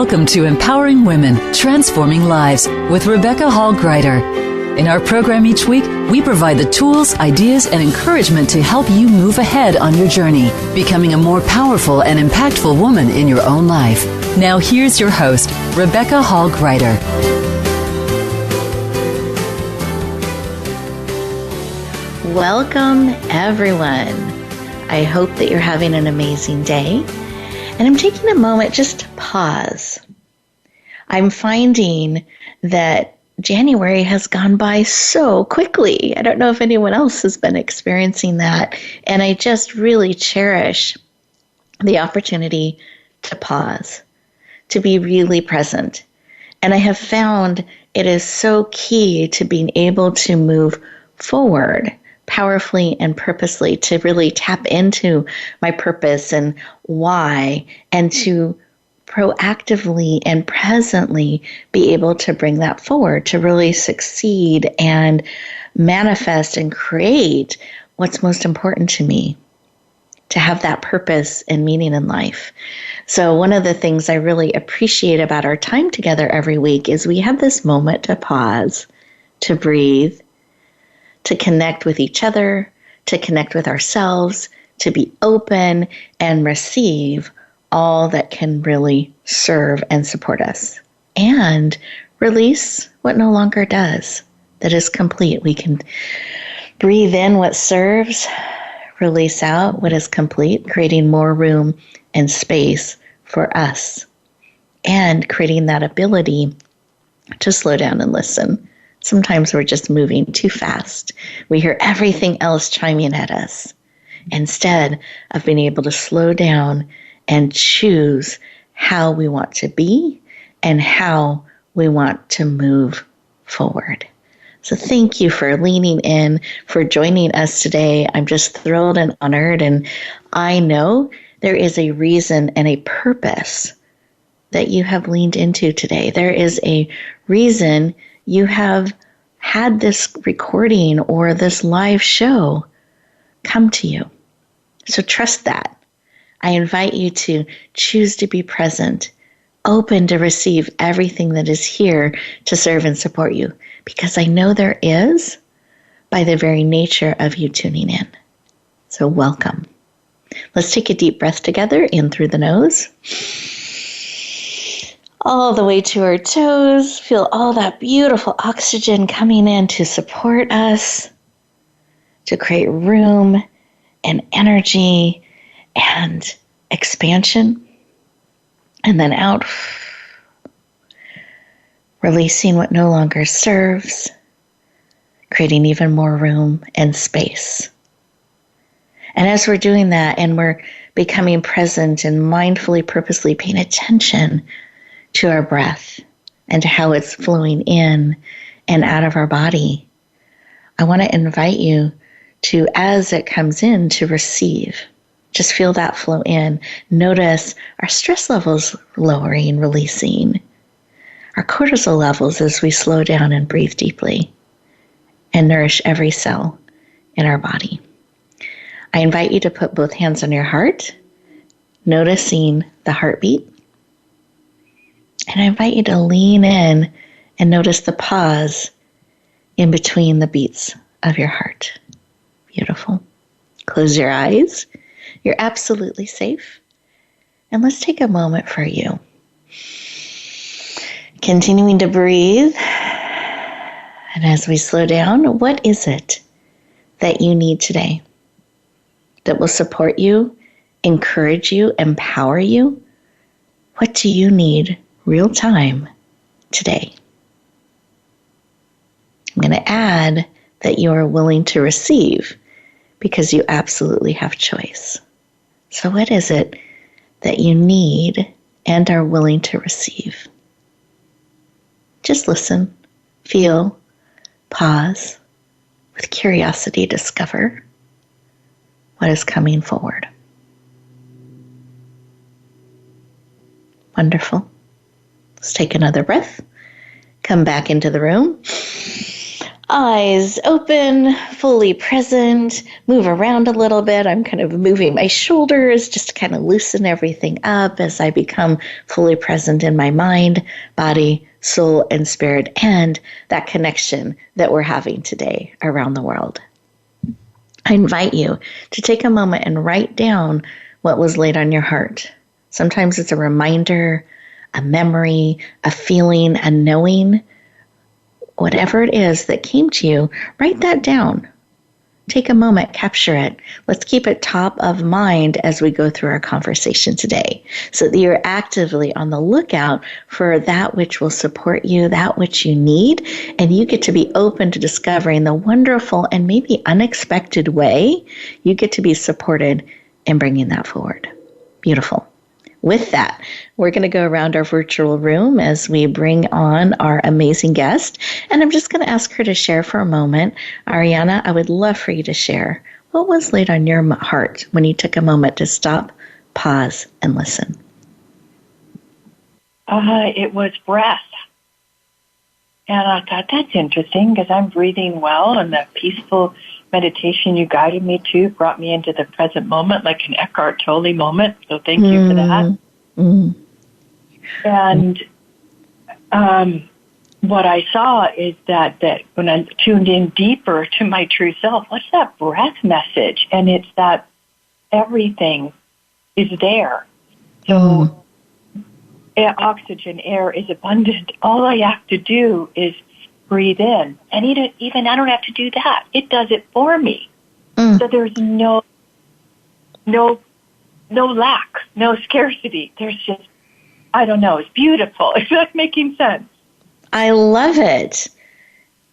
Welcome to Empowering Women, Transforming Lives with Rebecca Hall Gruyter. In our program each week, we provide the tools, ideas, and encouragement to help you move ahead on your journey, becoming a more powerful and impactful woman in your own life. Now here's your host, Rebecca Hall Gruyter. Welcome, everyone. I hope that you're having an amazing day. And I'm taking a moment just to pause. I'm finding that January has gone by so quickly. I don't know if anyone else has been experiencing that. And I just really cherish the opportunity to pause, to be really present. And I have found it is so key to being able to move forward powerfully and purposely, to really tap into my purpose and why, and to proactively and presently be able to bring that forward, to really succeed and manifest and create what's most important to me, to have that purpose and meaning in life. So one of the things I really appreciate about our time together every week is we have this moment to pause, to breathe, to connect with each other, to connect with ourselves, to be open and receive all that can really serve and support us, and release what no longer does, that is complete. We can breathe in what serves, release out what is complete, creating more room and space for us, and creating that ability to slow down and listen. Sometimes we're just moving too fast. We hear everything else chiming at us instead of being able to slow down and choose how we want to be and how we want to move forward. So thank you for leaning in, for joining us today. I'm just thrilled and honored, and I know there is a reason and a purpose that you have leaned into today. There is a reason you have had this recording or this live show come to you. So trust that. I invite you to choose to be present, open to receive everything that is here to serve and support you, because I know there is by the very nature of you tuning in. So welcome. Let's take a deep breath together, in through the nose, all the way to our toes. Feel all that beautiful oxygen coming in to support us, to create room and energy and expansion. And then out, releasing what no longer serves, creating even more room and space. And as we're doing that and we're becoming present and mindfully, purposely paying attention to our breath and to how it's flowing in and out of our body, I want to invite you to, as it comes in, to receive. Just feel that flow in. Notice our stress levels lowering, releasing, our cortisol levels as we slow down and breathe deeply and nourish every cell in our body. I invite you to put both hands on your heart, noticing the heartbeat. And I invite you to lean in and notice the pause in between the beats of your heart. Beautiful. Close your eyes. You're absolutely safe. And let's take a moment for you. Continuing to breathe. And as we slow down, what is it that you need today that will support you, encourage you, empower you? What do you need real time today? I'm going to add that you are willing to receive, because you absolutely have choice. So what is it that you need and are willing to receive? Just listen, feel, pause, with curiosity discover what is coming forward. Wonderful. Let's take another breath. Come back into the room. Eyes open, fully present, move around a little bit. I'm kind of moving my shoulders just to kind of loosen everything up as I become fully present in my mind, body, soul, and spirit, and that connection that we're having today around the world. I invite you to take a moment and write down what was laid on your heart. Sometimes it's a reminder, a memory, a feeling, a knowing. Whatever it is that came to you, write that down. Take a moment, capture it. Let's keep it top of mind as we go through our conversation today so that you're actively on the lookout for that which will support you, that which you need, and you get to be open to discovering the wonderful and maybe unexpected way you get to be supported in bringing that forward. Beautiful. With that, we're going to go around our virtual room as we bring on our amazing guest. And I'm just going to ask her to share for a moment. Aryana, I would love for you to share what was laid on your heart when you took a moment to stop, pause, and listen. It was breath. And I thought, that's interesting because I'm breathing well, and the peaceful meditation you guided me to brought me into the present moment, like an Eckhart Tolle moment. So thank you for that. And what I saw is that when I tuned in deeper to my true self, what's that breath message? And it's that everything is there. So oxygen, air is abundant. All I have to do is breathe in. And even I don't have to do that. It does it for me. So there's no lack, no scarcity. There's just, I don't know, it's beautiful. Is that making sense? I love it.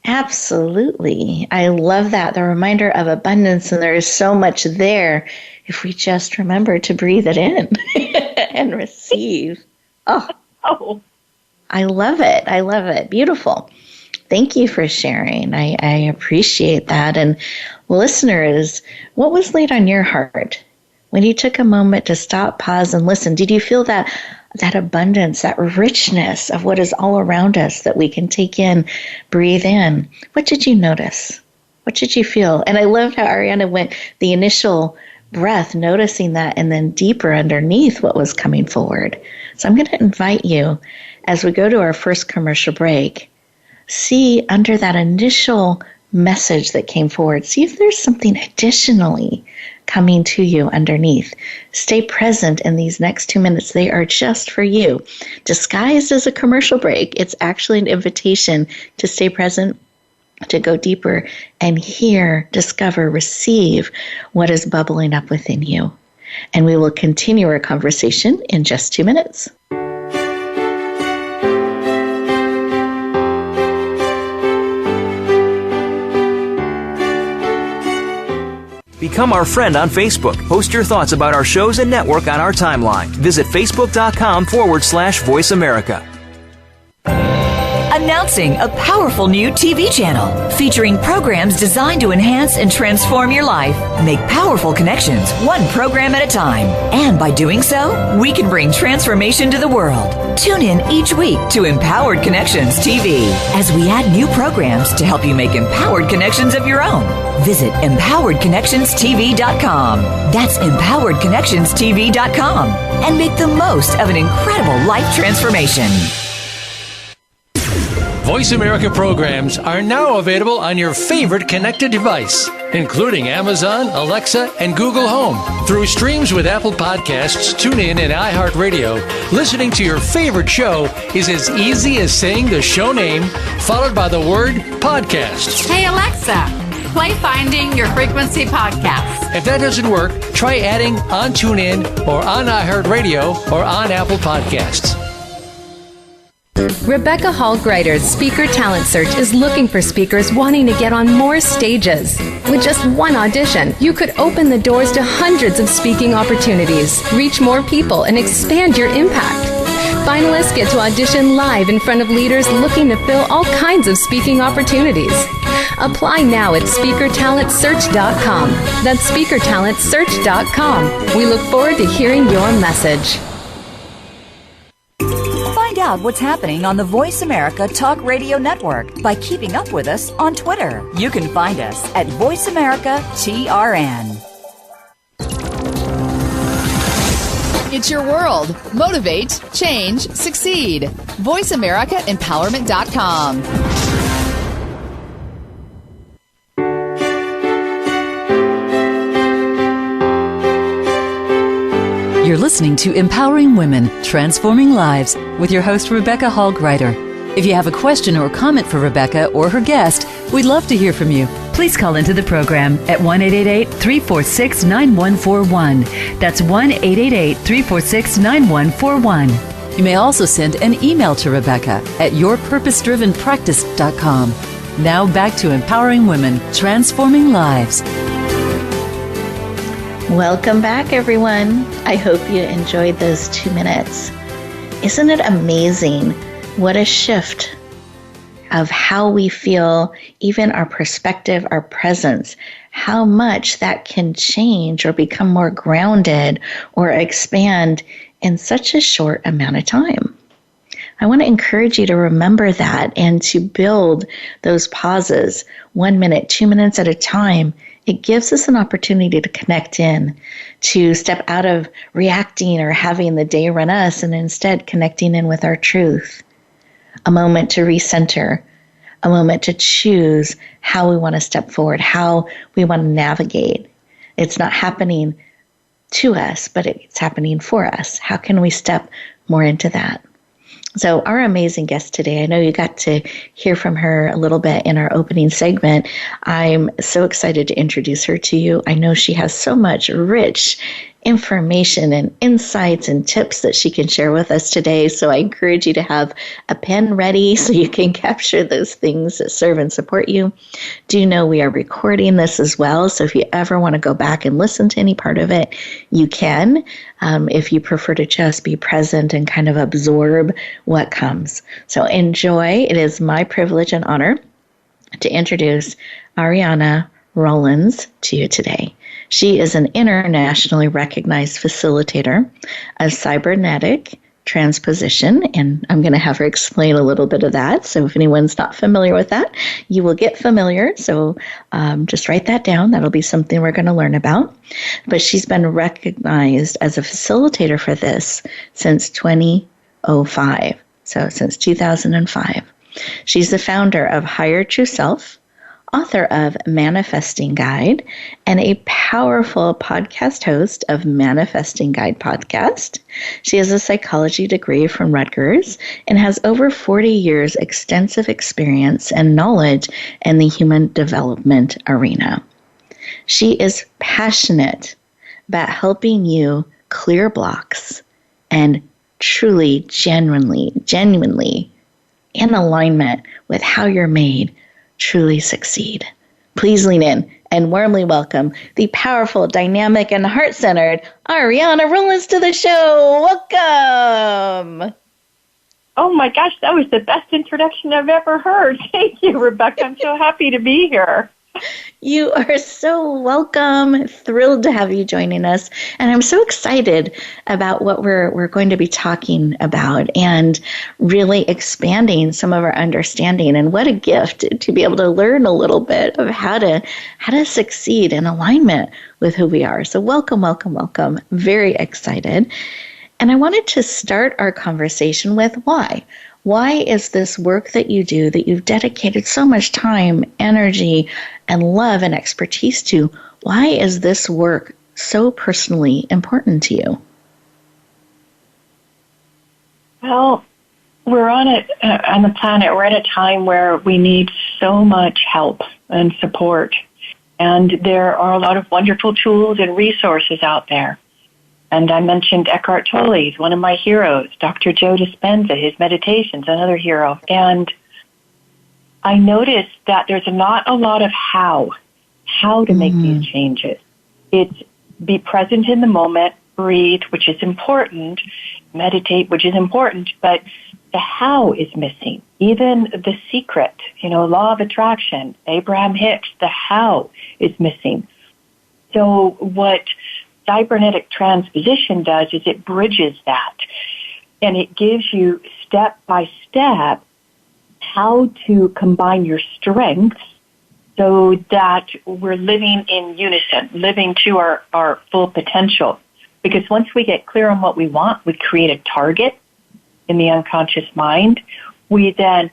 Absolutely. I love that. The reminder of abundance, and there is so much there if we just remember to breathe it in and receive. Oh, I love it. I love it. Beautiful. Thank you for sharing. I appreciate that. And listeners, what was laid on your heart when you took a moment to stop, pause, and listen? Did you feel that abundance, that richness of what is all around us that we can take in, breathe in? What did you notice? What did you feel? And I loved how Aryana went the initial breath, noticing that, and then deeper underneath what was coming forward. So I'm going to invite you, as we go to our first commercial break, see under that initial message that came forward, see if there's something additionally coming to you underneath. Stay present in these next 2 minutes. They are just for you. Disguised as a commercial break, it's actually an invitation to stay present, to go deeper and hear, discover, receive what is bubbling up within you. And we will continue our conversation in just 2 minutes. Become our friend on Facebook. Post your thoughts about our shows and network on our timeline. Visit facebook.com/Voice America. Announcing a powerful new TV channel featuring programs designed to enhance and transform your life. Make powerful connections, one program at a time. And by doing so, we can bring transformation to the world. Tune in each week to Empowered Connections TV as we add new programs to help you make empowered connections of your own. Visit empoweredconnectionstv.com. That's empoweredconnectionstv.com. And make the most of an incredible life transformation. Voice America programs are now available on your favorite connected device, including Amazon, Alexa, and Google Home. Through streams with Apple Podcasts, TuneIn, and iHeartRadio, listening to your favorite show is as easy as saying the show name followed by the word podcast. Hey, Alexa, play Finding Your Frequency podcast. If that doesn't work, try adding on TuneIn or on iHeartRadio or on Apple Podcasts. Rebecca Hall Gruyter's Speaker Talent Search is looking for speakers wanting to get on more stages. With just one audition, you could open the doors to hundreds of speaking opportunities, reach more people, and expand your impact. Finalists get to audition live in front of leaders looking to fill all kinds of speaking opportunities. Apply now at SpeakerTalentSearch.com. That's SpeakerTalentSearch.com. We look forward to hearing your message. Find out what's happening on the Voice America Talk Radio Network by keeping up with us on Twitter. You can find us at Voice America TRN. It's your world. Motivate, change, succeed. VoiceAmericaEmpowerment.com. You're listening to Empowering Women, Transforming Lives with your host, Rebecca Hall Gruyter. If you have a question or comment for Rebecca or her guest, we'd love to hear from you. Please call into the program at 1-888-346-9141. That's 1-888-346-9141. You may also send an email to Rebecca at yourpurposedrivenpractice.com. Now back to Empowering Women, Transforming Lives. Welcome back, everyone. I hope you enjoyed those 2 minutes. Isn't it amazing what a shift of how we feel, even our perspective, our presence, how much that can change or become more grounded or expand in such a short amount of time. I want to encourage you to remember that and to build those pauses 1 minute, 2 minutes at a time. It gives us an opportunity to connect in, to step out of reacting or having the day run us and instead connecting in with our truth. A moment to recenter, a moment to choose how we want to step forward, how we want to navigate. It's not happening to us, but it's happening for us. How can we step more into that? So our amazing guest today, I know you got to hear from her a little bit in our opening segment. I'm so excited to introduce her to you. I know she has so much rich information and insights and tips that she can share with us today. So I encourage you to have a pen ready so you can capture those things that serve and support you. Do know we are recording this as well. So if you ever want to go back and listen to any part of it, you can. If you prefer to just be present and kind of absorb what comes. So enjoy. It is my privilege and honor to introduce Aryana Rollins to you today. She is an internationally recognized facilitator of cybernetic transposition, and I'm going to have her explain a little bit of that. So if anyone's not familiar with that, you will get familiar. So just write that down. That'll be something we're going to learn about. But she's been recognized as a facilitator for this since 2005, so since 2005. She's the founder of Higher True Self, author of Manifesting Guide, and a powerful podcast host of Manifesting Guide podcast. She has a psychology degree from Rutgers and has over 40 years extensive experience and knowledge in the human development arena. She is passionate about helping you clear blocks and truly, genuinely in alignment with how you're made, truly succeed. Please lean in and warmly welcome the powerful, dynamic, and heart-centered Aryana Rollins to the show. Welcome. Oh my gosh, that was the best introduction I've ever heard. Thank you, Rebecca. I'm so happy to be here. You are so welcome. Thrilled to have you joining us. And I'm so excited about what we're going to be talking about and really expanding some of our understanding. And what a gift to be able to learn a little bit of how to succeed in alignment with who we are. So welcome, welcome, welcome. Very excited. And I wanted to start our conversation with why. Why is this work that you do, that you've dedicated so much time, energy, and love and expertise to, why is this work so personally important to you? Well, we're on the planet. We're at a time where we need so much help and support. And there are a lot of wonderful tools and resources out there. And I mentioned Eckhart Tolle, he's one of my heroes. Dr. Joe Dispenza, his meditations, another hero. And I noticed that there's not a lot of how to make these changes. It's be present in the moment, breathe, which is important, meditate, which is important, but the how is missing. Even the secret, law of attraction, Abraham Hicks, the how is missing. So what cybernetic transposition does is it bridges that, and it gives you step by step how to combine your strengths so that we're living in unison, living to our full potential. Because once we get clear on what we want, we create a target in the unconscious mind. We then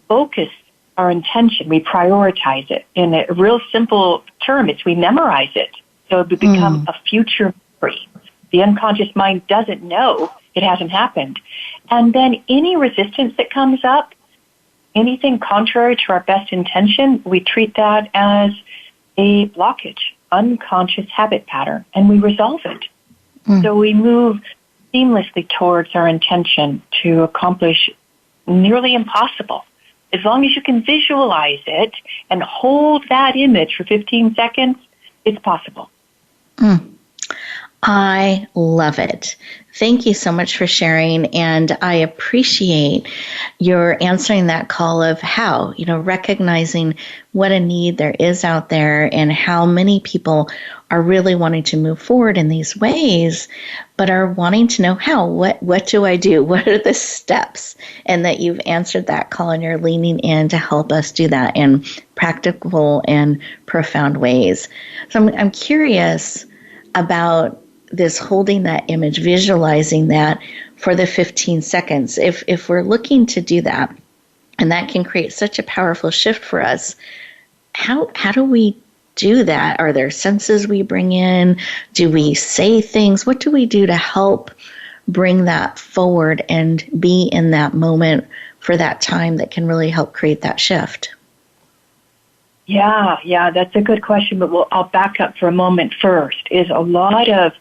focus our intention. We prioritize it. In a real simple term, it's we memorize it. So it becomes a future memory. The unconscious mind doesn't know it hasn't happened. And then any resistance that comes up, anything contrary to our best intention, we treat that as a blockage, unconscious habit pattern, and we resolve it. So we move seamlessly towards our intention to accomplish nearly impossible. As long as you can visualize it and hold that image for 15 seconds, it's possible. I love it. Thank you so much for sharing, and I appreciate your answering that call of how, recognizing what a need there is out there and how many people are really wanting to move forward in these ways, but are wanting to know how. What do I do? What are the steps? And that you've answered that call and you're leaning in to help us do that in practical and profound ways. So I'm curious about this holding that image, visualizing that for the 15 seconds. If we're looking to do that, and that can create such a powerful shift for us, how do we do that? Are there senses we bring in? Do we say things? What do we do to help bring that forward and be in that moment for that time that can really help create that shift? Yeah, that's a good question, but I'll back up for a moment first. Is a lot of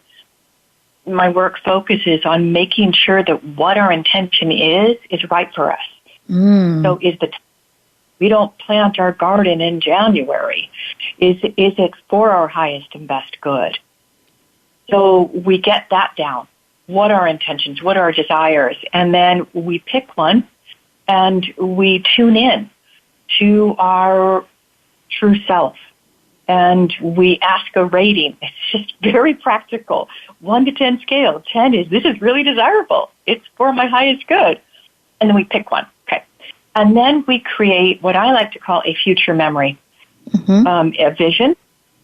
my work focuses on making sure that what our intention is right for us. So we don't plant our garden in January. Is it for our highest and best good? So we get that down. What are our intentions? What are our desires? And then we pick one and we tune in to our true self. And we ask a rating. It's just very practical. 1 to 10 scale. 10 is, this is really desirable. It's for my highest good. And then we pick one. Okay. And then we create what I like to call a future memory, a vision.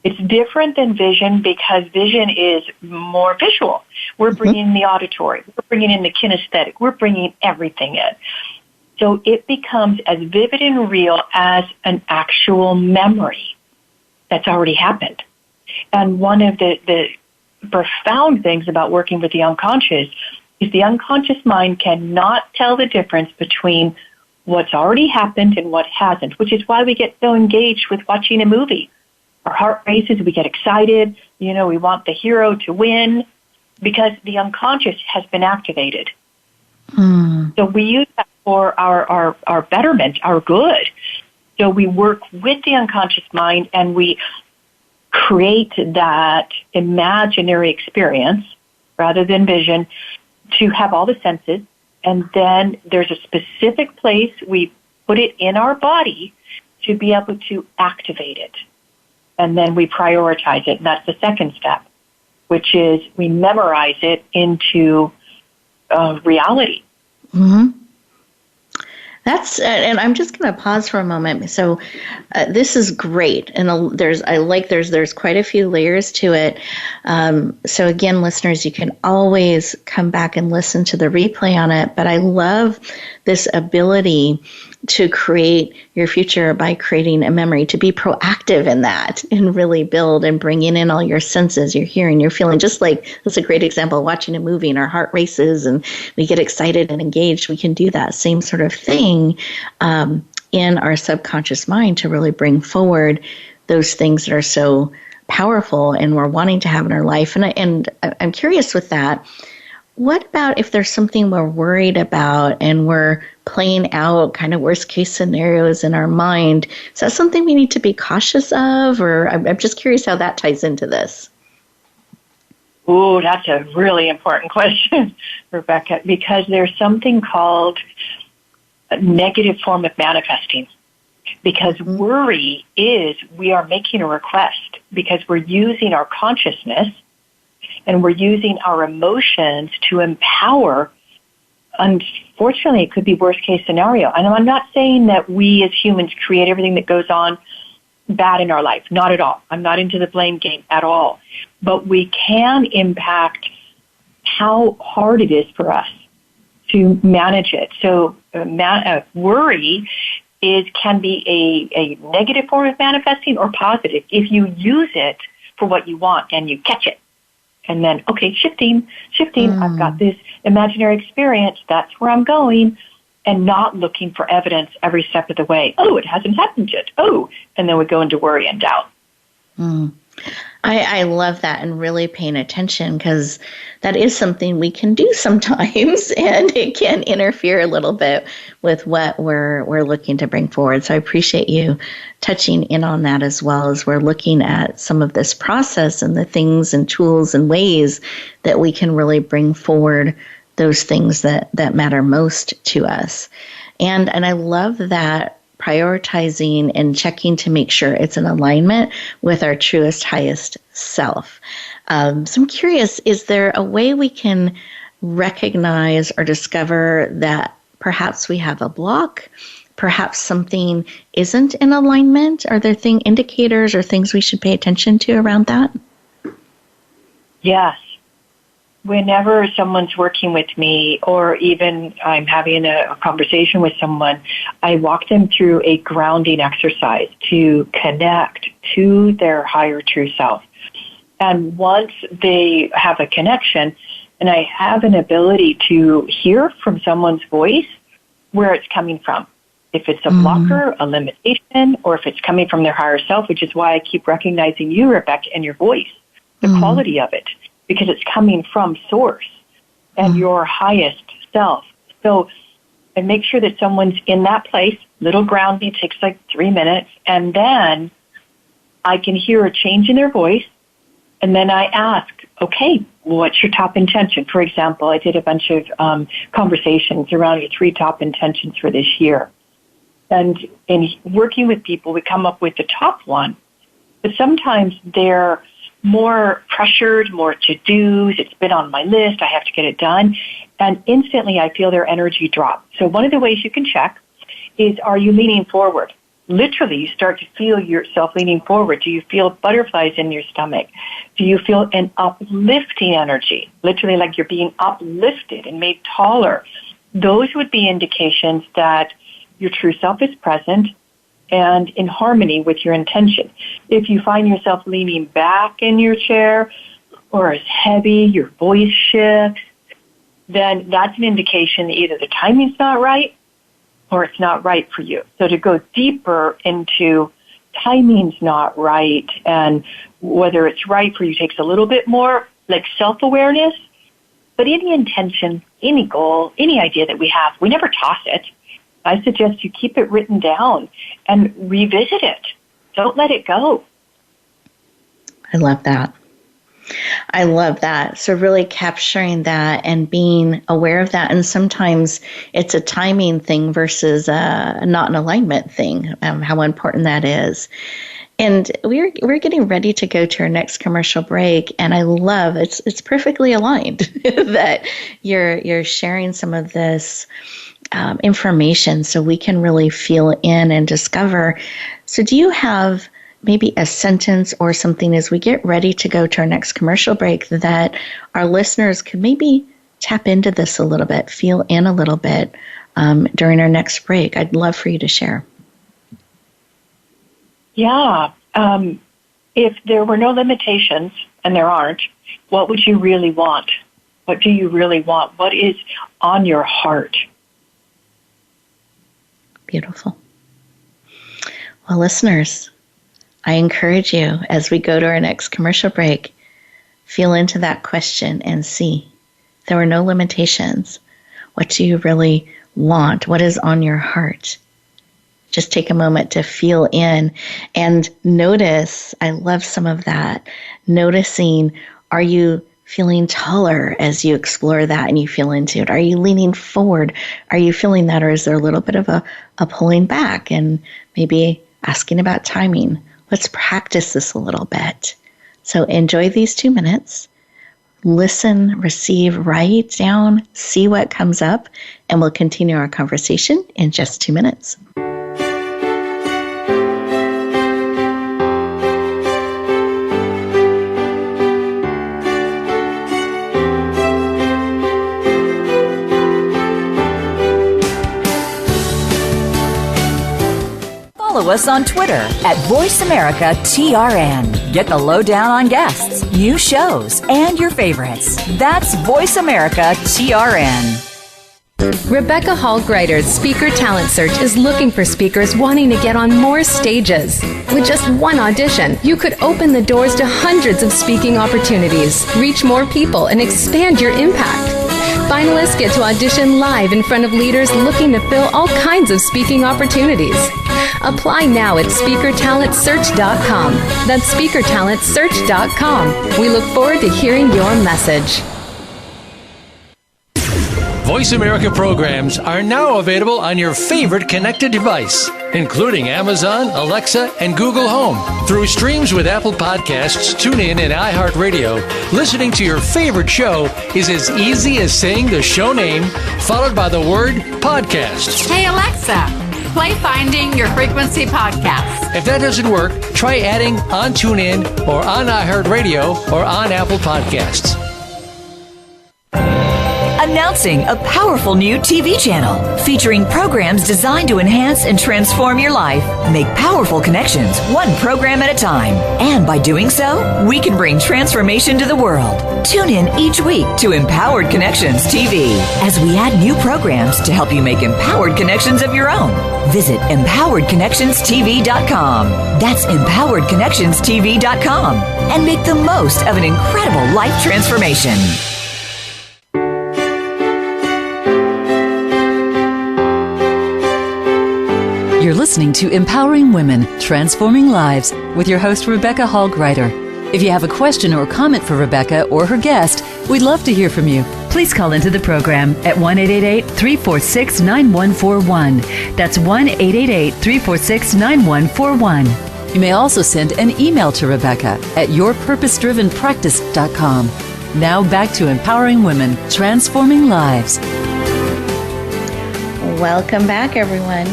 It's different than vision because vision is more visual. We're bringing in the auditory. We're bringing in the kinesthetic. We're bringing everything in. So it becomes as vivid and real as an actual memory that's already happened. And one of the profound things about working with the unconscious is the unconscious mind cannot tell the difference between what's already happened and what hasn't, which is why we get so engaged with watching a movie. Our heart races, we get excited, we want the hero to win because the unconscious has been activated. So we use that for our betterment, our good. So we work with the unconscious mind and we create that imaginary experience rather than vision to have all the senses. And then there's a specific place we put it in our body to be able to activate it. And then we prioritize it. And that's the second step, which is we memorize it into reality. And I'm just going to pause for a moment. So this is great, and there's quite a few layers to it. So again, listeners, you can always come back and listen to the replay on it. But I love this ability to create your future by creating a memory, to be proactive in that and really build and bringing in all your senses, your hearing, your feeling. Just like, that's a great example, watching a movie and our heart races and we get excited and engaged. We can do that same sort of thing in our subconscious mind to really bring forward those things that are so powerful and we're wanting to have in our life. And I'm curious with that. What about if there's something we're worried about and we're playing out kind of worst case scenarios in our mind? Is that something we need to be cautious of? Or I'm just curious how that ties into this. Ooh, that's a really important question, Rebecca, because there's something called a negative form of manifesting. Because worry is we are making a request because we're using our consciousness and we're using our emotions to empower unfortunately, it could be worst case scenario. And I'm not saying that we as humans create everything that goes on bad in our life. Not at all. I'm not into the blame game at all. But we can impact how hard it is for us to manage it. So worry can be a negative form of manifesting or positive if you use it for what you want and you catch it. And then, okay, shifting, I've got this imaginary experience, that's where I'm going, and not looking for evidence every step of the way. Oh, it hasn't happened yet. Oh, and then we go into worry and doubt. I love that, and really paying attention, because that is something we can do sometimes, and it can interfere a little bit with what we're looking to bring forward. So I appreciate you touching in on that, as well as we're looking at some of this process and the things and tools and ways that we can really bring forward those things that matter most to us. And I love that prioritizing and checking to make sure it's in alignment with our truest, highest self. So I'm curious, is there a way we can recognize or discover that perhaps we have a block, perhaps something isn't in alignment? Are there indicators or things we should pay attention to around that? Yes. Whenever someone's working with me, or even I'm having a conversation with someone, I walk them through a grounding exercise to connect to their higher true self. And once they have a connection, and I have an ability to hear from someone's voice where it's coming from, if it's a blocker, a limitation, or if it's coming from their higher self, which is why I keep recognizing you, Rebecca, and your voice, the quality of it, because it's coming from source and your highest self. So I make sure that someone's in that place. Little grounding takes like 3 minutes, and then I can hear a change in their voice, and then I ask, okay, what's your top intention? For example, I did a bunch of conversations around your 3 top intentions for this year. And in working with people, we come up with the top one, but sometimes they're more pressured, more to-dos. It's been on my list. I have to get it done. And instantly I feel their energy drop. So one of the ways you can check is, are you leaning forward? Literally, you start to feel yourself leaning forward. Do you feel butterflies in your stomach? Do you feel an uplifting energy? Literally like you're being uplifted and made taller. Those would be indications that your true self is present and in harmony with your intention. If you find yourself leaning back in your chair, or as heavy, your voice shifts, then that's an indication that either the timing's not right or it's not right for you. So to go deeper into timing's not right and whether it's right for you takes a little bit more like self-awareness. But any intention, any goal, any idea that we have, we never toss it. I suggest you keep it written down and revisit it. Don't let it go. I love that. I love that. So really capturing that and being aware of that. And sometimes it's a timing thing versus a not an alignment thing, how important that is. And we're getting ready to go to our next commercial break, and I love it's perfectly aligned that you're sharing some of this information so we can really feel in and discover. So do you have maybe a sentence or something as we get ready to go to our next commercial break that our listeners could maybe tap into this a little bit, feel in a little bit during our next break? I'd love for you to share. Yeah. If there were no limitations, and there aren't, what would you really want? What do you really want? What is on your heart? Beautiful. Well, listeners, I encourage you as we go to our next commercial break, feel into that question and see. There are no limitations. What do you really want? What is on your heart? Just take a moment to feel in and notice. I love some of that. Noticing, are you feeling taller as you explore that and you feel into it? Are you leaning forward? Are you feeling that? Or is there a little bit of a pulling back and maybe asking about timing? Let's practice this a little bit. So enjoy these 2 minutes. listen, receive, write down, see what comes up, and we'll continue our conversation in just 2 minutes. Follow us on Twitter at VoiceAmericaTRN. Get the lowdown on guests, new shows, and your favorites. That's VoiceAmericaTRN. Rebecca Hall Gruyter's Speaker Talent Search is looking for speakers wanting to get on more stages. With just one audition, you could open the doors to hundreds of speaking opportunities, reach more people, and expand your impact. Finalists get to audition live in front of leaders looking to fill all kinds of speaking opportunities. Apply now at SpeakerTalentSearch.com. That's SpeakerTalentSearch.com. We look forward to hearing your message. Voice America programs are now available on your favorite connected device, including Amazon, Alexa, and Google Home. Through streams with Apple Podcasts, TuneIn, and iHeartRadio, listening to your favorite show is as easy as saying the show name followed by the word podcast. Hey, Alexa, play Finding Your Frequency podcast. If that doesn't work, try adding on TuneIn or on iHeartRadio or on Apple Podcasts. Announcing a powerful new TV channel featuring programs designed to enhance and transform your life. Make powerful connections, one program at a time. And by doing so, we can bring transformation to the world. Tune in each week to Empowered Connections TV as we add new programs to help you make empowered connections of your own. Visit EmpoweredConnectionsTV.com. That's EmpoweredConnectionsTV.com. And make the most of an incredible life transformation. You're listening to Empowering Women, Transforming Lives with your host, Rebecca Hall Gruyter. If you have a question or comment for Rebecca or her guest, we'd love to hear from you. Please call into the program at 1-888-346-9141. That's 1-888-346-9141. You may also send an email to Rebecca at yourpurposedrivenpractice.com. Now back to Empowering Women, Transforming Lives. Welcome back, everyone.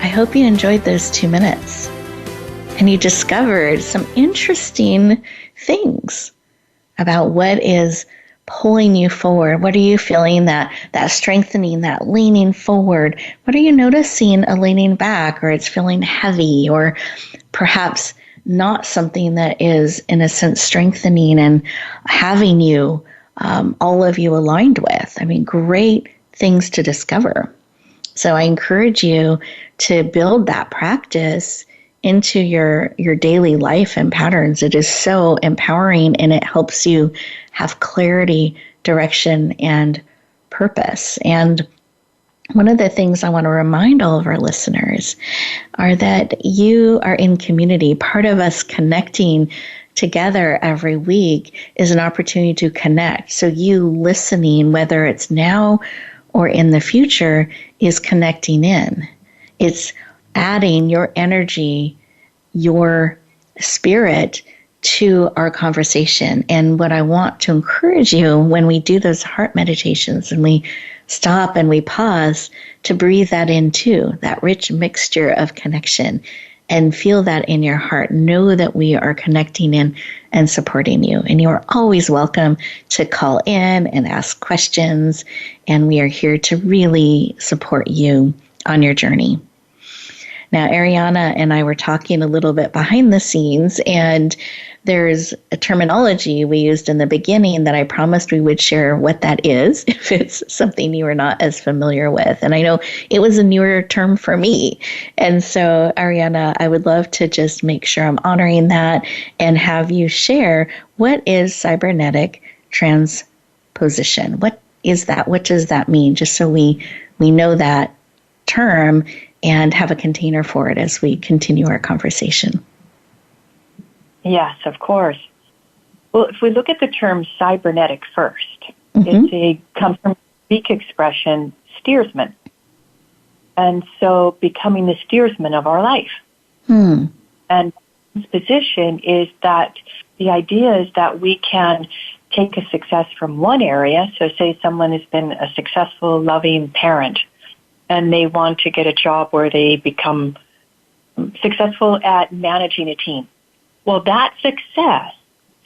I hope you enjoyed those 2 minutes and you discovered some interesting things about what is pulling you forward. What are you feeling that strengthening, that leaning forward? What are you noticing a leaning back, or it's feeling heavy, or perhaps not something that is, in a sense, strengthening and having you, all of you aligned with? I mean, great things to discover. So I encourage you to build that practice into your daily life and patterns. It is so empowering, and it helps you have clarity, direction, and purpose. And one of the things I want to remind all of our listeners are that you are in community. Part of us connecting together every week is an opportunity to connect. So you listening, whether it's now or in the future, is connecting in. It's adding your energy, your spirit to our conversation. And what I want to encourage you when we do those heart meditations and we stop and we pause, to breathe that in too, that rich mixture of connection, and feel that in your heart. Know that we are connecting in and supporting you. And you are always welcome to call in and ask questions. And we are here to really support you on your journey. Now, Aryana and I were talking a little bit behind the scenes, and there's a terminology we used in the beginning that I promised we would share what that is, if it's something you are not as familiar with. And I know it was a newer term for me. And so, Aryana, I would love to just make sure I'm honoring that and have you share, what is cybernetic transposition? What is that? What does that mean? Just so we know that term and have a container for it as we continue our conversation. Yes, of course. Well, if we look at the term cybernetic first, it comes from the Greek expression steersman. And so becoming the steersman of our life. And this position is that the idea is that we can take a success from one area. So say someone has been a successful, loving parent, and they want to get a job where they become successful at managing a team. Well, that success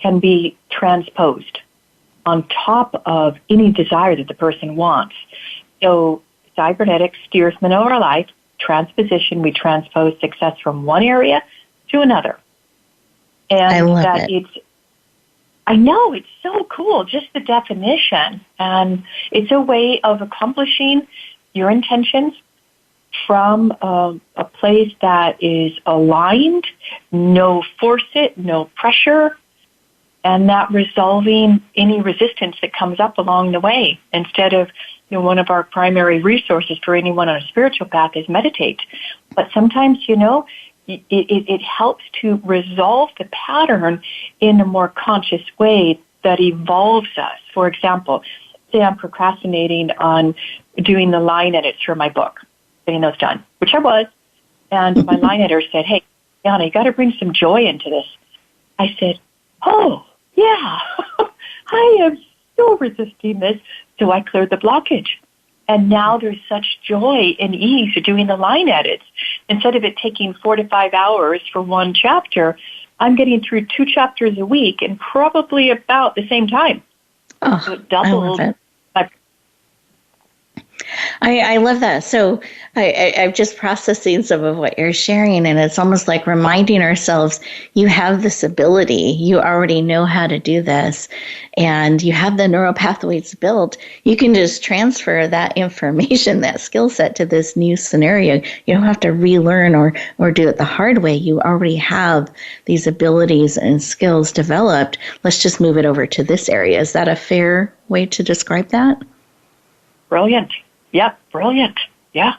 can be transposed on top of any desire that the person wants. So cybernetics steers them over our life. Transposition, we transpose success from one area to another. And I love it. I know, it's so cool, just the definition. And it's a way of accomplishing your intentions from a place that is aligned, no force it, no pressure, and that resolving any resistance that comes up along the way. Instead of, one of our primary resources for anyone on a spiritual path is meditate. But sometimes, it helps to resolve the pattern in a more conscious way that evolves us. For example, say I'm procrastinating on doing the line edits for my book, getting those done, which I was. And my line editor said, "Hey, Aryana, you got to bring some joy into this." I said, "Oh, yeah, I am so resisting this." So I cleared the blockage. And now there's such joy and ease of doing the line edits. Instead of it taking 4 to 5 hours for one chapter, I'm getting through 2 chapters a week in probably about the same time. Oh, so it doubled. I love it. I love that. So I'm just processing some of what you're sharing, and it's almost like reminding ourselves, you have this ability. You already know how to do this, and you have the neural pathways built. You can just transfer that information, that skill set to this new scenario. You don't have to relearn or do it the hard way. You already have these abilities and skills developed. Let's just move it over to this area. Is that a fair way to describe that? Brilliant. Yep, brilliant. Yeah.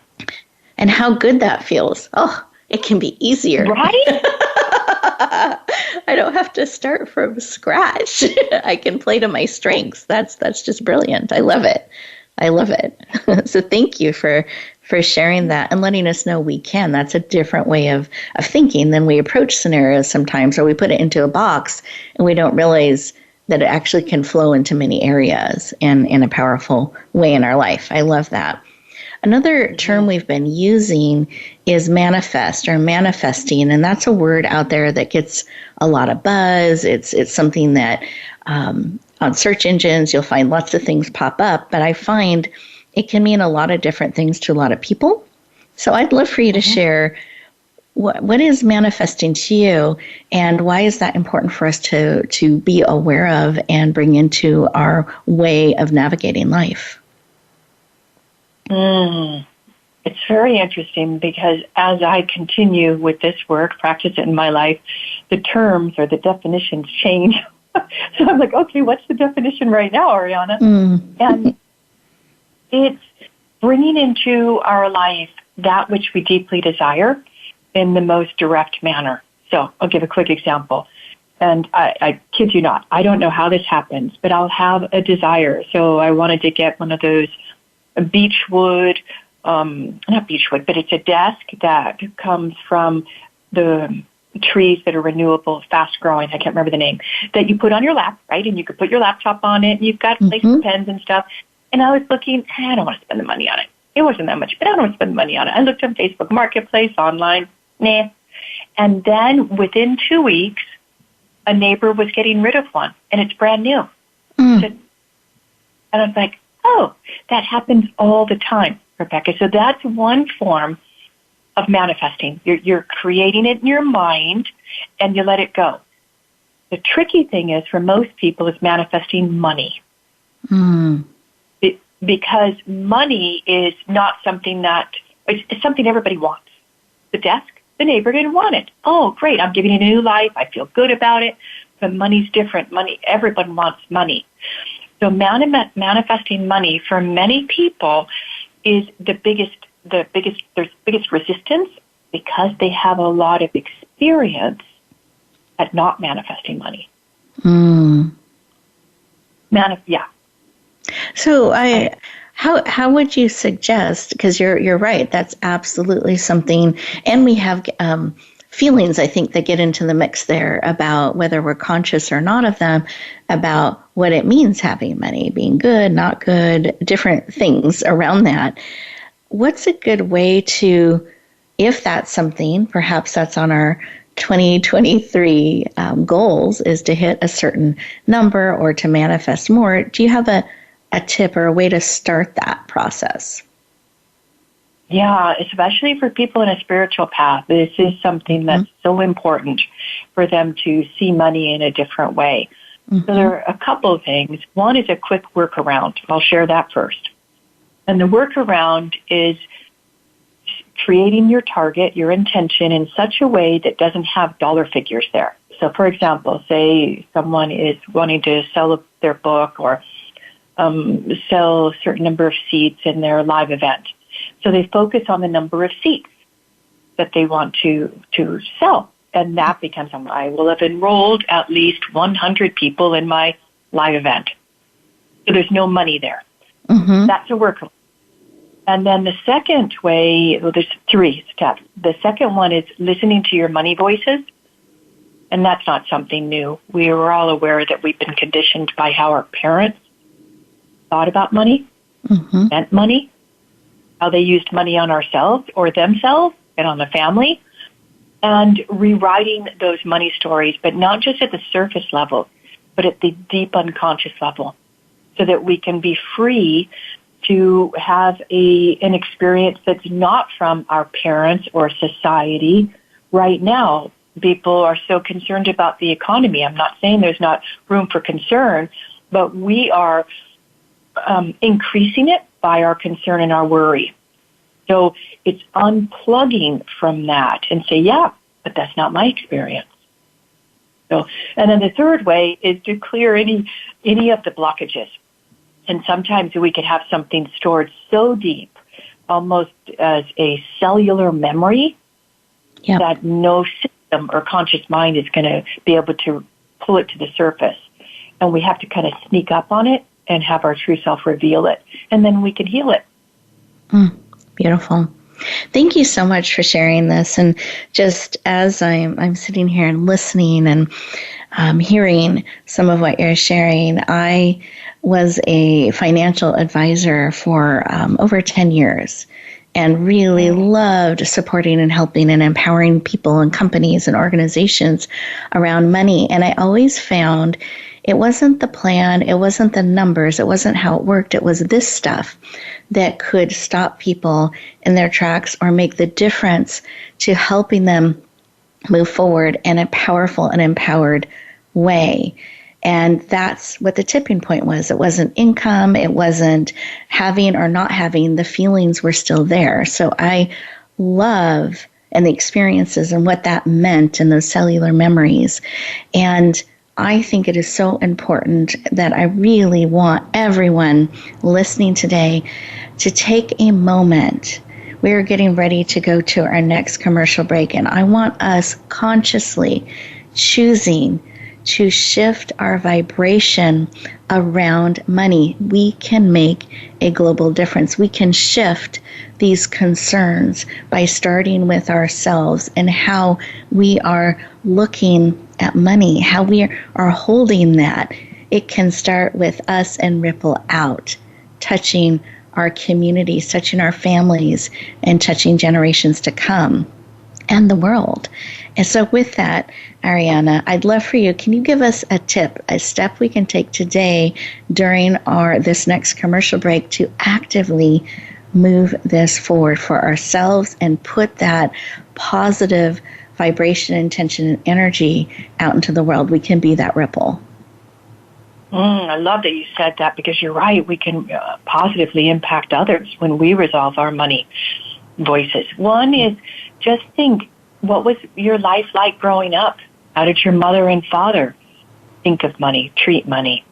And how good that feels. Oh, it can be easier. Right? I don't have to start from scratch. I can play to my strengths. That's just brilliant. I love it. I love it. So thank you for sharing that and letting us know we can. That's a different way of thinking than we approach scenarios sometimes, or we put it into a box and we don't realize that it actually can flow into many areas and in a powerful way in our life. I love that. Another term we've been using is manifest or manifesting, and that's a word out there that gets a lot of buzz. It's something that on search engines you'll find lots of things pop up, but I find it can mean a lot of different things to a lot of people. So I'd love for you to share what is manifesting to you, and why is that important for us to be aware of and bring into our way of navigating life? It's very interesting because as I continue with this work, practice it in my life, the terms or the definitions change. So I'm like, okay, what's the definition right now, Aryana? And it's bringing into our life that which we deeply desire in the most direct manner. So I'll give a quick example. And I kid you not, I don't know how this happens, but I'll have a desire. So I wanted to get one of those beechwood, not beechwood, but it's a desk that comes from the trees that are renewable, fast growing, I can't remember the name, that you put on your lap, right? And you could put your laptop on it, and you've got place for pens and stuff. And I was looking, I don't want to spend the money on it. It wasn't that much, but I don't want to spend the money on it. I looked on Facebook Marketplace, online, nah. And then within 2 weeks, a neighbor was getting rid of one, and it's brand new. And I was like, oh, that happens all the time, Rebecca. So that's one form of manifesting. You're creating it in your mind, and you let it go. The tricky thing is, for most people, is manifesting money. Because money is not something it's something everybody wants. The desk, the neighbor didn't want it. Oh, great, I'm giving it a new life. I feel good about it. But money's different. Everyone wants money. So manifesting money for many people is the biggest resistance, because they have a lot of experience at not manifesting money. Yeah. So how would you suggest, because you're right, that's absolutely something, and we have feelings, I think, that get into the mix there about whether we're conscious or not of them, about what it means having money, being good, not good, different things around that. What's a good way to, if that's something, perhaps that's on our 2023 goals, is to hit a certain number or to manifest more, do you have a tip or a way to start that process? Yeah, especially for people in a spiritual path, this is something that's so important for them to see money in a different way. So there are a couple of things. One is a quick workaround. I'll share that first. And the workaround is creating your target, your intention, in such a way that doesn't have dollar figures there. So, for example, say someone is wanting to sell their book or sell a certain number of seats in their live event. So they focus on the number of seats that they want to sell. And that becomes, I will have enrolled at least 100 people in my live event. So there's no money there. That's a workaround. And then the second way, well, there's 3 steps. The second one is listening to your money voices. And that's not something new. We are all aware that we've been conditioned by how our parents thought about money, spent money, how they used money on ourselves or themselves and on the family, and rewriting those money stories, but not just at the surface level, but at the deep unconscious level, so that we can be free to have an experience that's not from our parents or society. Right now, people are so concerned about the economy. I'm not saying there's not room for concern, but we are increasing it by our concern and our worry. So it's unplugging from that and say, yeah, but that's not my experience. So, and then the third way is to clear any of the blockages. And sometimes we could have something stored so deep, almost as a cellular memory, that no system or conscious mind is going to be able to pull it to the surface. And we have to kind of sneak up on it and have our true self reveal it. And then we can heal it. Beautiful. Thank you so much for sharing this. And just as I'm sitting here and listening and hearing some of what you're sharing, I was a financial advisor for over 10 years and really loved supporting and helping and empowering people and companies and organizations around money. And I always found it wasn't the plan, it wasn't the numbers, it wasn't how it worked, it was this stuff that could stop people in their tracks or make the difference to helping them move forward in a powerful and empowered way. And that's what the tipping point was. It wasn't income, it wasn't having or not having, the feelings were still there. So I love and the experiences and what that meant and those cellular memories. And I think it is so important that I really want everyone listening today to take a moment. We're getting ready to go to our next commercial break, and I want us consciously choosing to shift our vibration around money. We can make a global difference. We can shift these concerns by starting with ourselves and how we are looking at money, how we are holding that. It can start with us and ripple out, touching our communities, touching our families, and touching generations to come and the world. And so with that, Aryana, I'd love for you, can you give us a tip, a step we can take today during this next commercial break to actively move this forward for ourselves and put that positive vibration, intention, and energy out into the world? We can be that ripple. I love that you said that, because you're right. We can positively impact others when we resolve our money voices. One is just think, what was your life like growing up? How did your mother and father think of money, treat money?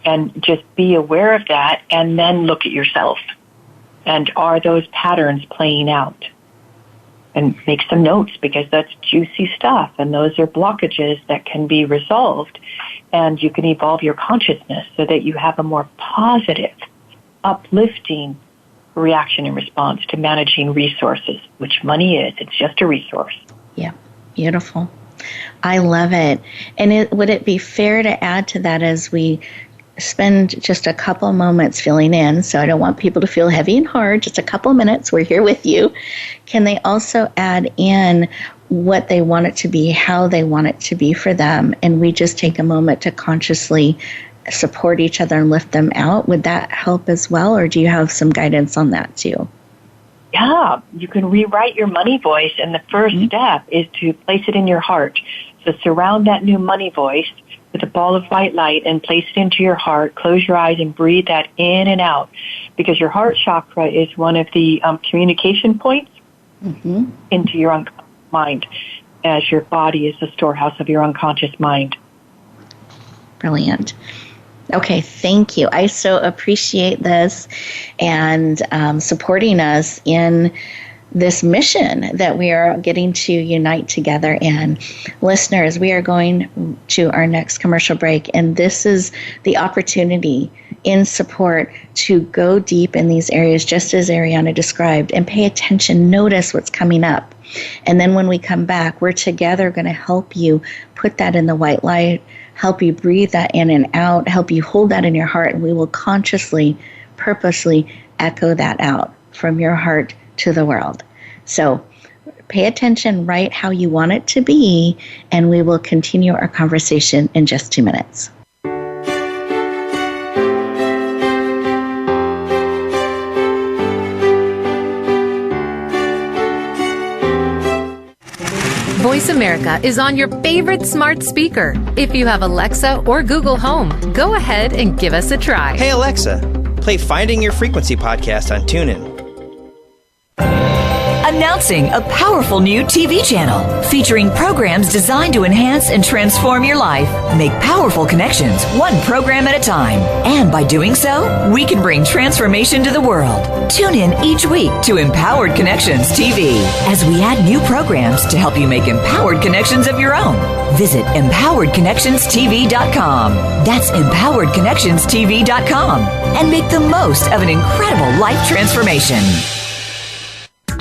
And just be aware of that, and then look at yourself. And are those patterns playing out? And make some notes, because that's juicy stuff, and those are blockages that can be resolved. And you can evolve your consciousness so that you have a more positive, uplifting reaction and response to managing resources, which money is. It's just a resource. Yeah. Beautiful. I love it. And would it be fair to add to that as we spend just a couple moments filling in? So I don't want people to feel heavy and hard. Just a couple minutes. We're here with you. Can they also add in what they want it to be, how they want it to be for them? And we just take a moment to consciously support each other and lift them out. Would that help as well? Or do you have some guidance on that too? Yeah, you can rewrite your money voice, and the first step is to place it in your heart. So surround that new money voice with a ball of white light and place it into your heart. Close your eyes and breathe that in and out, because your heart chakra is one of the communication points into your unconscious mind, as your body is the storehouse of your unconscious mind. Brilliant. Okay, thank you. I so appreciate this and supporting us in this mission that we are getting to unite together in. Listeners, we are going to our next commercial break, and this is the opportunity in support to go deep in these areas, just as Aryana described, and pay attention, notice what's coming up. And then when we come back, we're together going to help you put that in the white light, help you breathe that in and out, help you hold that in your heart, and we will consciously, purposely echo that out from your heart to the world. So pay attention, write how you want it to be, and we will continue our conversation in just 2 minutes. Voice America is on your favorite smart speaker. If you have Alexa or Google Home, go ahead and give us a try. Hey Alexa, play Finding Your Frequency podcast on TuneIn. Announcing a powerful new TV channel featuring programs designed to enhance and transform your life. Make powerful connections, one program at a time. And by doing so, we can bring transformation to the world. Tune in each week to Empowered Connections TV as we add new programs to help you make empowered connections of your own. Visit empoweredconnectionstv.com. That's empoweredconnectionstv.com. And make the most of an incredible life transformation.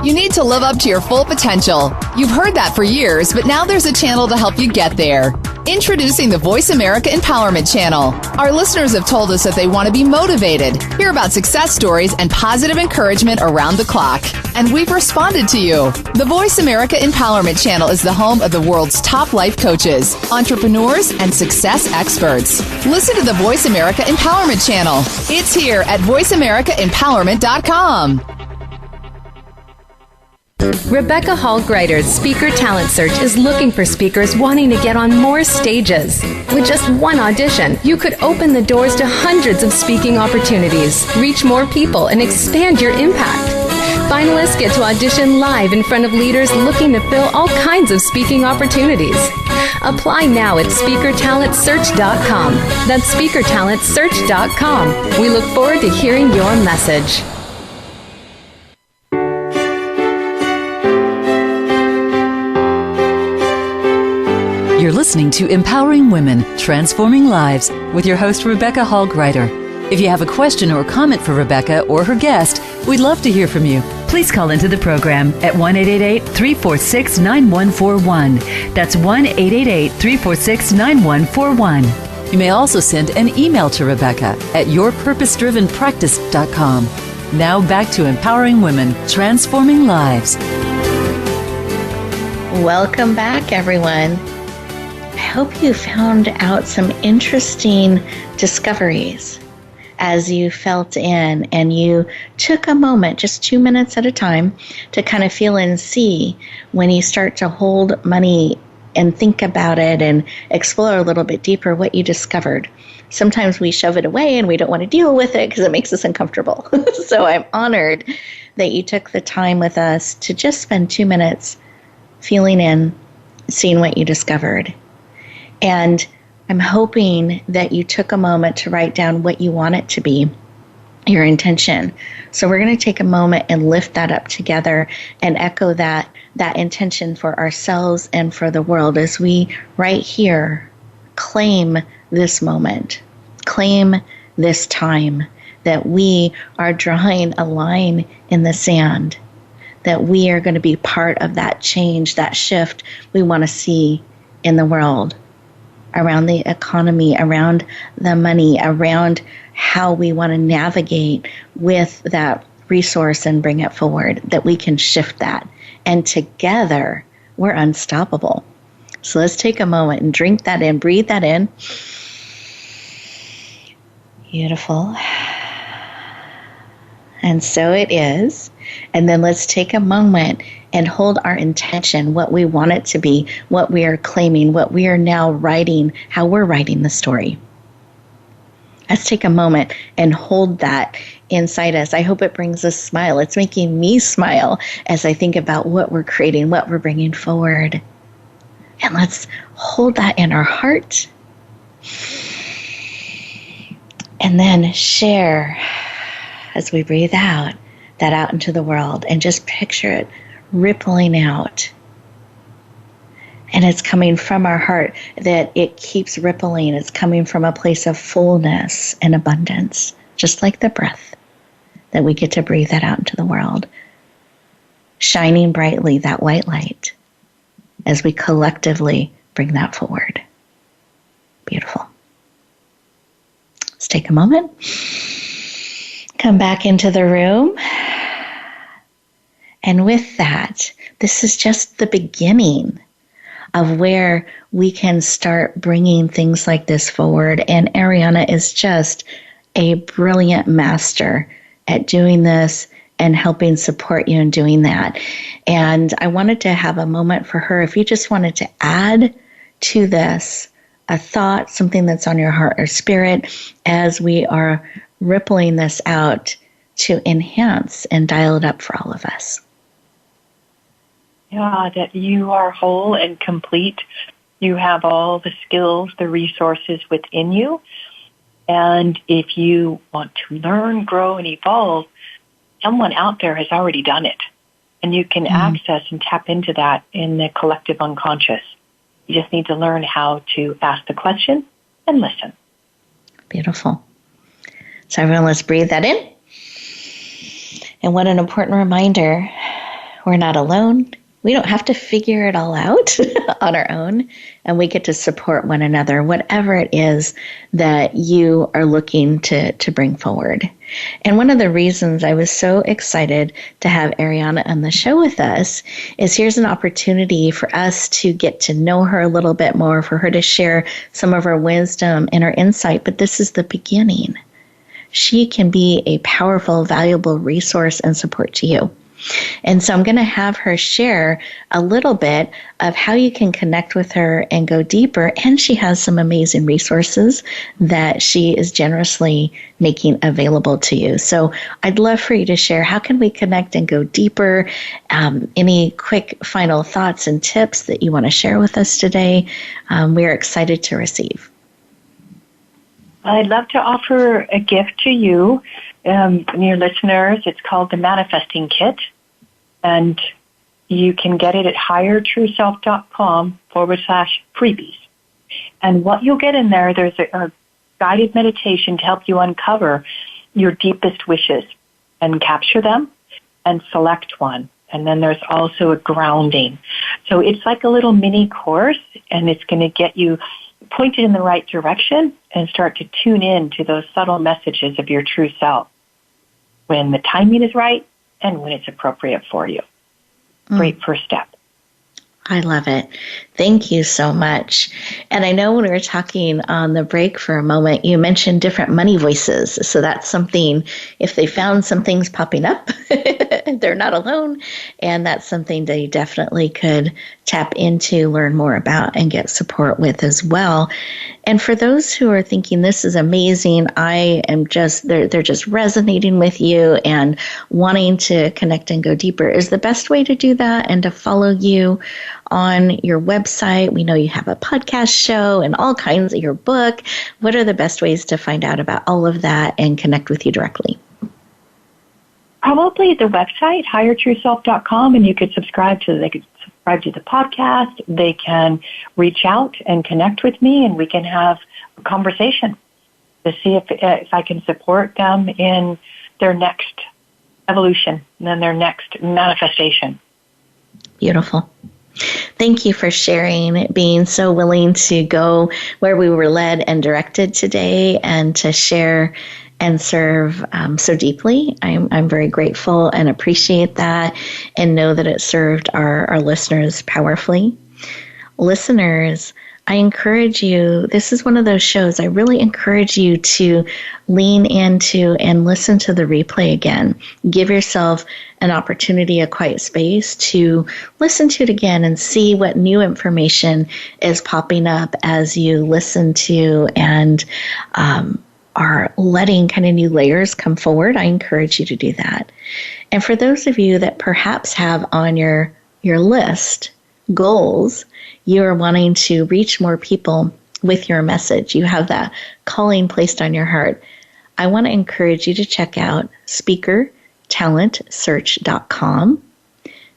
You need to live up to your full potential. You've heard that for years, but now there's a channel to help you get there. Introducing the Voice America Empowerment Channel. Our listeners have told us that they want to be motivated, hear about success stories, and positive encouragement around the clock. And we've responded to you. The Voice America Empowerment Channel is the home of the world's top life coaches, entrepreneurs, and success experts. Listen to the Voice America Empowerment Channel. It's here at voiceamericaempowerment.com. Rebecca Hall Gruyter's Speaker Talent Search is looking for speakers wanting to get on more stages. With just one audition, you could open the doors to hundreds of speaking opportunities, reach more people, and expand your impact. Finalists get to audition live in front of leaders looking to fill all kinds of speaking opportunities. Apply now at SpeakerTalentSearch.com. That's SpeakerTalentSearch.com. We look forward to hearing your message. You're listening to Empowering Women, Transforming Lives with your host, Rebecca Hall Gruyter. If you have a question or comment for Rebecca or her guest, we'd love to hear from you. Please call into the program at 1-888-346-9141. That's 1-888-346-9141. You may also send an email to Rebecca at yourpurposedrivenpractice.com. Now back to Empowering Women, Transforming Lives. Welcome back, everyone. I hope you found out some interesting discoveries as you felt in and you took a moment, just 2 minutes at a time, to kind of feel and see when you start to hold money and think about it and explore a little bit deeper what you discovered. Sometimes we shove it away and we don't want to deal with it because it makes us uncomfortable. So I'm honored that you took the time with us to just spend 2 minutes feeling in, seeing what you discovered. And I'm hoping that you took a moment to write down what you want it to be, your intention. So we're going to take a moment and lift that up together and echo that intention for ourselves and for the world as we right here claim this moment, claim this time that we are drawing a line in the sand, that we are going to be part of that change, that shift we want to see in the world, around the economy, around the money, around how we want to navigate with that resource and bring it forward, that we can shift that. And together, we're unstoppable. So let's take a moment and drink that in, breathe that in. Beautiful. And so it is. And then let's take a moment and hold our intention, what we want it to be, what we are claiming, what we are now writing, how we're writing the story. Let's take a moment and hold that inside us. I hope it brings a smile. It's making me smile as I think about what we're creating, what we're bringing forward. And let's hold that in our heart. And then share as we breathe out, that out into the world, and just picture it rippling out. And it's coming from our heart, that it keeps rippling. It's coming from a place of fullness and abundance, just like the breath, that we get to breathe that out into the world, shining brightly, that white light, as we collectively bring that forward. Beautiful. Let's take a moment. Come back into the room. And with that, this is just the beginning of where we can start bringing things like this forward. And Aryana is just a brilliant master at doing this and helping support you in doing that. And I wanted to have a moment for her. If you just wanted to add to this a thought, something that's on your heart or spirit, as we are rippling this out to enhance and dial it up for all of us. Yeah, that you are whole and complete. You have all the skills, the resources within you. And if you want to learn, grow, and evolve, someone out there has already done it. And you can access and tap into that in the collective unconscious. You just need to learn how to ask the question and listen. Beautiful. So everyone, let's breathe that in. And what an important reminder. We're not alone. We don't have to figure it all out on our own, and we get to support one another, whatever it is that you are looking to bring forward. And one of the reasons I was so excited to have Aryana on the show with us is here's an opportunity for us to get to know her a little bit more, for her to share some of her wisdom and her insight, but this is the beginning. She can be a powerful, valuable resource and support to you. And so I'm going to have her share a little bit of how you can connect with her and go deeper. And she has some amazing resources that she is generously making available to you. So I'd love for you to share, how can we connect and go deeper? Any quick final thoughts and tips that you want to share with us today? We're excited to receive. I'd love to offer a gift to you and your listeners. It's called the Manifesting Kit, and you can get it at highertrueself.com/freebies. And what you'll get in there, there's a guided meditation to help you uncover your deepest wishes and capture them and select one. And then there's also a grounding. So it's like a little mini course, and it's going to get you pointed in the right direction and start to tune in to those subtle messages of your true self when the timing is right and when it's appropriate for you. Great first step. I love it. Thank you so much. And I know when we were talking on the break for a moment, you mentioned different money voices. So that's something, if they found some things popping up, they're not alone. And that's something they definitely could tap into, learn more about, and get support with as well. And for those who are thinking, this is amazing, I am just, they're just resonating with you and wanting to connect and go deeper, is the best way to do that and to follow you on your website. We know you have a podcast show and all kinds of your book. What are the best ways to find out about all of that and connect with you directly? Probably the website, highertrueself.com, and you could subscribe to the podcast. They can reach out and connect with me, and we can have a conversation to see if I can support them in their next evolution and then their next manifestation. Beautiful. Thank you for sharing, being so willing to go where we were led and directed today and to share and serve so deeply. I'm very grateful and appreciate that and know that it served our listeners powerfully. Listeners, I encourage you, this is one of those shows, I really encourage you to lean into and listen to the replay again. Give yourself an opportunity, a quiet space to listen to it again and see what new information is popping up as you listen to and are letting kind of new layers come forward. I encourage you to do that. And for those of you that perhaps have on your list goals, you are wanting to reach more people with your message. You have that calling placed on your heart. I want to encourage you to check out speakertalentsearch.com.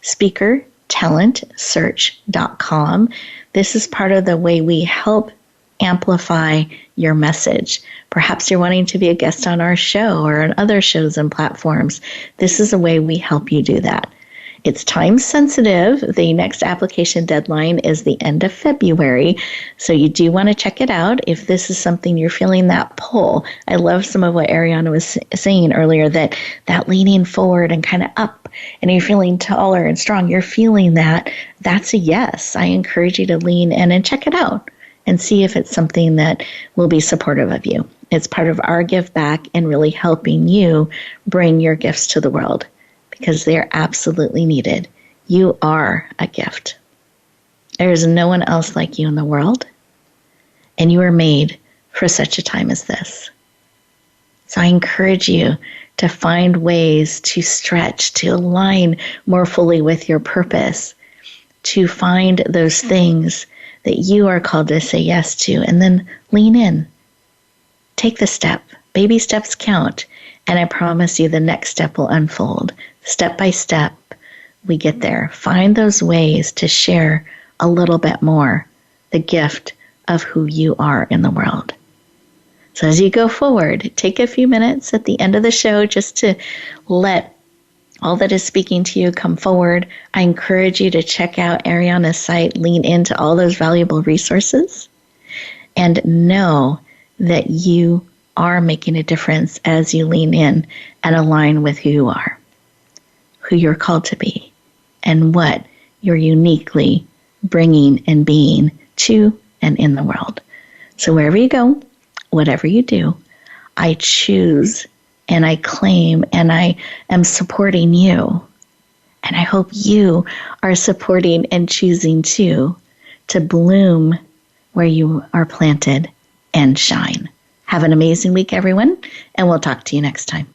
Speakertalentsearch.com. This is part of the way we help amplify your message. Perhaps you're wanting to be a guest on our show or on other shows and platforms. This is a way we help you do that. It's time sensitive. The next application deadline is the end of February. So you do want to check it out if this is something you're feeling that pull. I love some of what Aryana was saying earlier, that leaning forward and kind of up, and you're feeling taller and strong. You're feeling that. That's a yes. I encourage you to lean in and check it out and see if it's something that will be supportive of you. It's part of our give back and really helping you bring your gifts to the world, because they're absolutely needed. You are a gift. There is no one else like you in the world, and you are made for such a time as this. So I encourage you to find ways to stretch, to align more fully with your purpose, to find those things that you are called to say yes to, and then lean in. Take the step. Baby steps count, and I promise you the next step will unfold. Step by step, we get there. Find those ways to share a little bit more the gift of who you are in the world. So as you go forward, take a few minutes at the end of the show just to let all that is speaking to you come forward. I encourage you to check out Aryana's site, lean into all those valuable resources, and know that you are making a difference as you lean in and align with who you are, who you're called to be, and what you're uniquely bringing and being to and in the world. So wherever you go, whatever you do, I choose and I claim and I am supporting you. And I hope you are supporting and choosing to bloom where you are planted and shine. Have an amazing week, everyone, and we'll talk to you next time.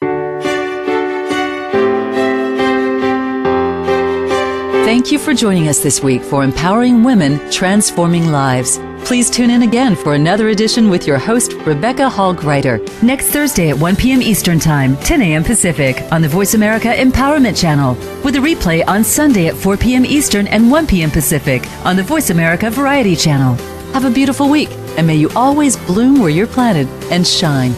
Thank you for joining us this week for Empowering Women, Transforming Lives. Please tune in again for another edition with your host, Rebecca Hall Gruyter, next Thursday at 1 p.m. Eastern Time, 10 a.m. Pacific, on the Voice America Empowerment Channel, with a replay on Sunday at 4 p.m. Eastern and 1 p.m. Pacific on the Voice America Variety Channel. Have a beautiful week, and may you always bloom where you're planted and shine.